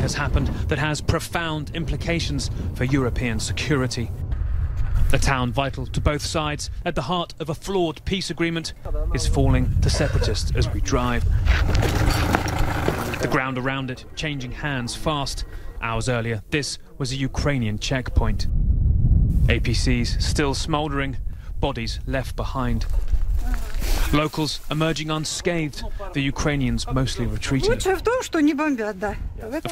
has happened that has profound implications for European security. A town vital to both sides, at the heart of a flawed peace agreement, is falling to separatists as we drive. The ground around it changing hands fast. Hours earlier, this was a Ukrainian checkpoint. APCs still smouldering, bodies left behind. Locals emerging unscathed, the Ukrainians mostly retreating. Of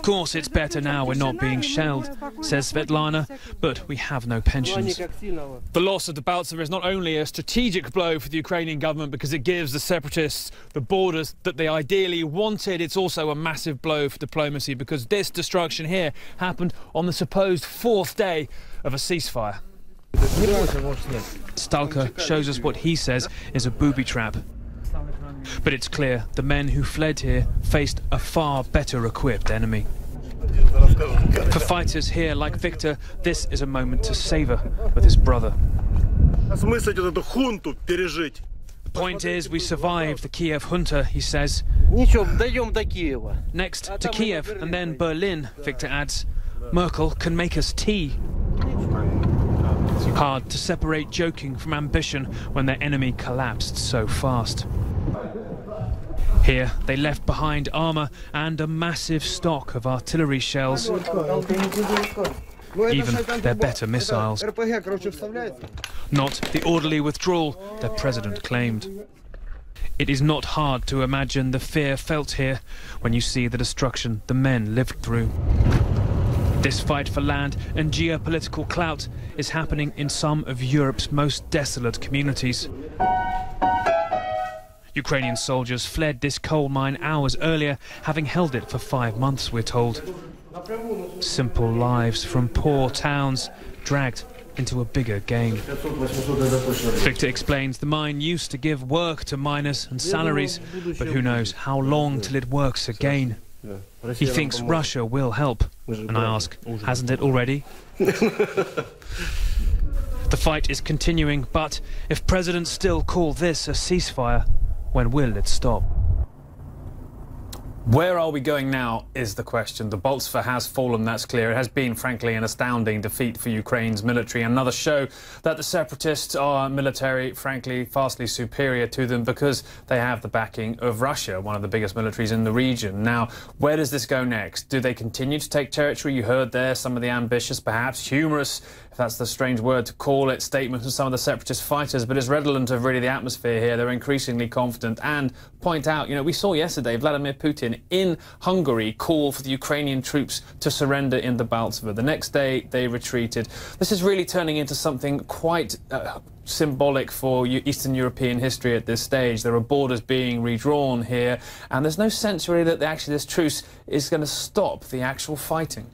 course, it's better now we're not being shelled, says Svetlana, but we have no pensions. The loss of Debaltseve is not only a strategic blow for the Ukrainian government because it gives the separatists the borders that they ideally wanted, it's also a massive blow for diplomacy because this destruction here happened on the supposed fourth day of a ceasefire. Stalker shows us what he says is a booby trap. But it's clear the men who fled here faced a far better equipped enemy. For fighters here like Victor, this is a moment to savor with his brother. The point is we survived the Kiev junta, he says. Next to Kiev and then Berlin, Victor adds, Merkel can make us tea. Hard to separate joking from ambition when their enemy collapsed so fast. Here, they left behind armour and a massive stock of artillery shells. Even their better missiles. Not the orderly withdrawal their president claimed. It is not hard to imagine the fear felt here when you see the destruction the men lived through. This fight for land and geopolitical clout is happening in some of Europe's most desolate communities. Ukrainian soldiers fled this coal mine hours earlier, having held it for 5 months, we're told. Simple lives from poor towns, dragged into a bigger game. Victor explains the mine used to give work to miners and salaries, but who knows how long till it works again. He thinks Russia will help, and I ask, hasn't it already? The fight is continuing, but if presidents still call this a ceasefire, when will it stop? Where are we going now is the question. Debaltseve has fallen, that's clear. It has been, frankly, an astounding defeat for Ukraine's military. Another show that the separatists are military, frankly, vastly superior to them because they have the backing of Russia, one of the biggest militaries in the region. Now, where does this go next? Do they continue to take territory? You heard there some of the ambitious, perhaps humorous, if that's the strange word to call it, statements from some of the separatist fighters, but it's redolent of really the atmosphere here. They're increasingly confident and point out, you know, we saw yesterday Vladimir Putin in Hungary call for the Ukrainian troops to surrender in Debaltseve. The next day they retreated. This is really turning into something quite symbolic for Eastern European history at this stage. There are borders being redrawn here, and there's no sense really that actually this truce is going to stop the actual fighting.